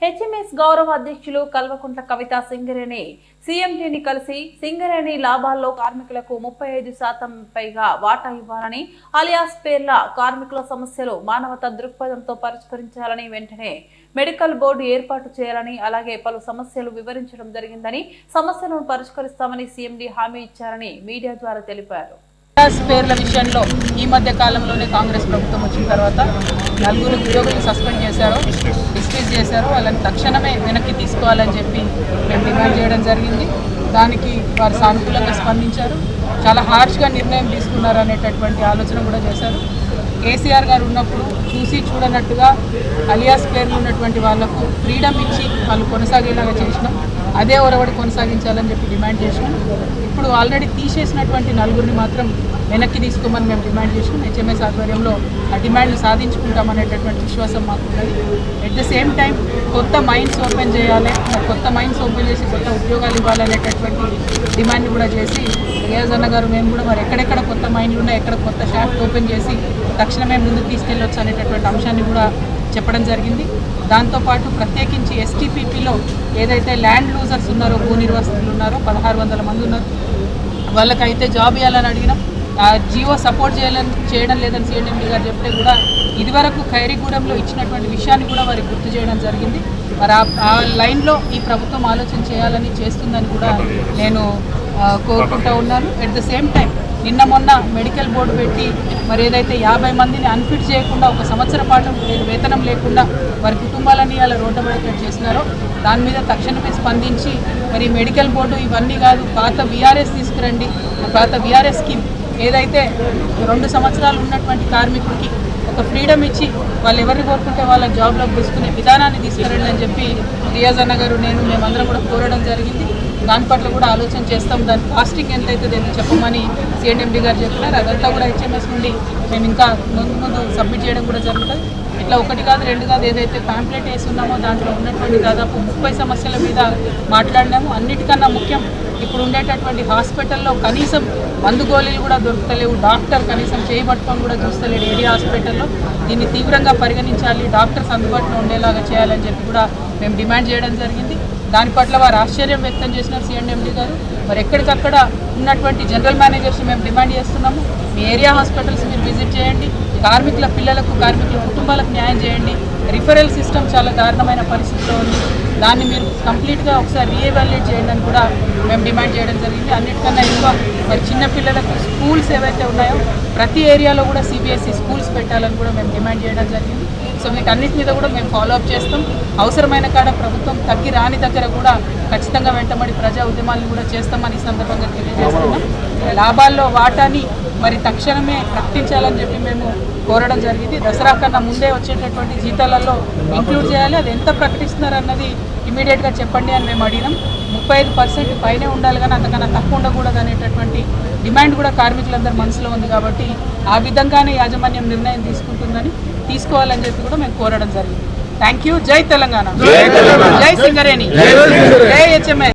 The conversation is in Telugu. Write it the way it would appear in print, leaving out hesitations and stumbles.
హెచ్ఎంఎస్ గౌరవ అధ్యక్షులు కల్వకుంట్ల కవిత సింగరేణి సీఎండీని కలిసి సింగరేణి లాభాల్లో కార్మికులకు 35% పైగా వాటా ఇవ్వాలని, అలియాస్ పేర్ల కార్మికుల సమస్యలు మానవతా దృక్పథంతో పరిష్కరించాలని, వెంటనే మెడికల్ బోర్డు ఏర్పాటు చేయాలని, అలాగే పలు సమస్యలు వివరించడం జరిగిందని, సమస్యలను పరిష్కరిస్తామని సీఎండీ హామీ ఇచ్చారని మీడియా ద్వారా తెలిపారు. పేర్ల విషయంలో ఈ మధ్య కాలంలోనే కాంగ్రెస్ ప్రభుత్వం వచ్చిన తర్వాత 4 ఉద్యోగులు సస్పెండ్ చేశారు, డిస్మిస్ చేశారు. వాళ్ళని తక్షణమే వెనక్కి తీసుకోవాలని చెప్పి మేము డిమాండ్ చేయడం జరిగింది. దానికి వారు సానుకూలంగా స్పందించారు. చాలా హార్ష్గా నిర్ణయం తీసుకున్నారు అనేటటువంటి ఆలోచన కూడా చేశారు. కేసీఆర్ గారు ఉన్నప్పుడు చూసి చూడనట్టుగా అలియాస్ పేర్లు ఉన్నటువంటి వాళ్లకు ఫ్రీడమ్ ఇచ్చి వాళ్ళు కొనసాగేలాగా చేసినాం. అదే ఒరవడి కొనసాగించాలని చెప్పి డిమాండ్ చేసినాం. ఇప్పుడు ఆల్రెడీ తీసేసినటువంటి 4 మాత్రం వెనక్కి తీసుకోమని మేము డిమాండ్ చేసినాం. హెచ్ఎంఎస్ ఆధ్వర్యంలో ఆ డిమాండ్లు సాధించుకుంటామనేటటువంటి విశ్వాసం మాకు ఉన్నది. ఎట్ ద సేమ్ టైం కొత్త మైండ్స్ ఓపెన్ చేయాలి, కొత్త మైండ్స్ ఓపెన్ చేసి కొత్త ఉద్యోగాలు ఇవ్వాలనేటటువంటి డిమాండ్ కూడా చేసి, రియాజ్ అన్న గారు మేము కూడా మరి ఎక్కడెక్కడ కొత్త మైండ్లు ఉన్నాయి, ఎక్కడ కొత్త షాఫ్ట్ ఓపెన్ చేసి తక్షణమే ముందుకు తీసుకెళ్ళొచ్చు అనేటటువంటి అంశాన్ని కూడా చెప్పడం జరిగింది. దాంతోపాటు ప్రత్యేకించి ఎస్టీపీపీలో ఏదైతే ల్యాండ్ లూజర్స్ ఉన్నారో, భూ నిర్వాసితులు ఉన్నారో 1600 మంది ఉన్నారు, వాళ్ళకైతే జాబ్ ఇవ్వాలని అడిగినాం. ఆ జియో సపోర్ట్ చేయడం లేదని సీఎండీ గారు చెప్తే కూడా ఇదివరకు ఖైరీగూడెంలో ఇచ్చినటువంటి విషయాన్ని కూడా వారికి గుర్తు చేయడం జరిగింది. మరి ఆ లైన్లో ఈ ప్రభుత్వం ఆలోచన చేయాలని చేస్తుందని కూడా నేను కోరుకుంటూ ఉన్నాను. ఎట్ ద సేమ్ టైం నిన్న మొన్న మెడికల్ బోర్డు పెట్టి మరి ఏదైతే 50 మందిని అన్ఫిట్ చేయకుండా 1 సంవత్సర పాటు వేతనం లేకుండా వారి కుటుంబాలని అలా రోడ్డబడేటట్టు చేసినారో దాని మీద తక్షణమే స్పందించి మరి మెడికల్ బోర్డు ఇవన్నీ కాదు, పాత వీఆర్ఎస్ తీసుకురండి. పాత వీఆర్ఎస్ స్కీమ్ ఏదైతే 2 సంవత్సరాలు ఉన్నటువంటి కార్మికుడికి ఒక ఫ్రీడమ్ ఇచ్చి వాళ్ళు ఎవరిని కోరుకుంటే వాళ్ళ జాబ్లోకి తీసుకునే విధానాన్ని తీసుకురండి అని చెప్పి రియాజ్ అన్న గారు మేమందరం కూడా కోరడం జరిగింది. దాని పట్ల కూడా ఆలోచన చేస్తాం. దాని కాస్టింగ్ ఎంత అవుతుంది ఏదో చెప్పమని సీఎండీ గారు చెప్పినారు. అదంతా కూడా హెచ్ఎంఎస్ నుండి మేము ఇంకా ముందు సబ్మిట్ చేయడం కూడా జరుగుతుంది. ఇట్లా 1 కాదు 2 కాదు ఏదైతే ప్యాంప్లెట్ వేసి ఉన్నామో దాంట్లో ఉన్నటువంటి దాదాపు 30 సమస్యల మీద మాట్లాడినాము. అన్నిటికన్నా ముఖ్యం ఇప్పుడు ఉండేటటువంటి హాస్పిటల్లో కనీసం మందు గోళీలు కూడా దొరుకుతలేవు. డాక్టర్ కనీసం చేయబట్టుకొని కూడా చూస్తలేడు ఏరియా హాస్పిటల్లో. దీన్ని తీవ్రంగా పరిగణించాలి, డాక్టర్స్ అందుబాటులో ఉండేలాగా చేయాలని చెప్పి కూడా మేము డిమాండ్ చేయడం జరిగింది. దాని పట్ల వారు ఆశ్చర్యం వ్యక్తం చేసినారు సీఎండీ గారు. మరి ఎక్కడికక్కడ ఉన్నటువంటి జనరల్ మేనేజర్స్ మేము డిమాండ్ చేస్తున్నాము, మీ ఏరియా హాస్పిటల్స్ మీరు విజిట్ చేయండి, కార్మికుల పిల్లలకు కార్మికుల కుటుంబాలకు న్యాయం చేయండి. రిఫరల్ సిస్టమ్ చాలా దారుణమైన పరిస్థితిలో ఉంది, దాన్ని మీరు కంప్లీట్గా ఒకసారి రీఎవాల్యుయేట్ చేయండి అని కూడా మేము డిమాండ్ చేయడం జరిగింది. అన్నిటికన్నా ఎక్కువ మరి చిన్నపిల్లలకు స్కూల్స్ ఏవైతే ఉన్నాయో ప్రతి ఏరియాలో కూడా సిబిఎస్ఈ స్కూల్స్ పెట్టాలని కూడా మేము డిమాండ్ చేయడం జరిగింది. సో మీకు అన్నిటి మీద కూడా మేము ఫాలోఅప్ చేస్తాం. అవసరమైన కాడ ప్రభుత్వం తగ్గి రాని దగ్గర కూడా ఖచ్చితంగా వెంటబడి ప్రజా ఉద్యమాలను కూడా చేస్తామని ఈ సందర్భంగా తెలియజేస్తున్నాం. లాభాల్లో వాటాని మరి తక్షణమే ప్రకటించాలని చెప్పి మేము కోరడం జరిగింది. దసరా కన్నా ముందే వచ్చేటటువంటి జీతాలలో ఇంక్లూడ్ చేయాలి. అది ఎంత ప్రకటిస్తున్నారన్నది ఇమీడియట్గా చెప్పండి అని మేము అడిగినాం. 35% పైనే ఉండాలి కానీ అంతకన్నా తక్కువ ఉండకూడదు అనేటటువంటి డిమాండ్ కూడా కార్మికులందరి మనసులో ఉంది. కాబట్టి ఆ విధంగానే యాజమాన్యం నిర్ణయం తీసుకోవాలని చెప్పి కూడా మేము కోరడం జరిగింది. Thank you. జై తెలంగాణ, జై సింగరేణి, జై హెచ్ఎంఎస్.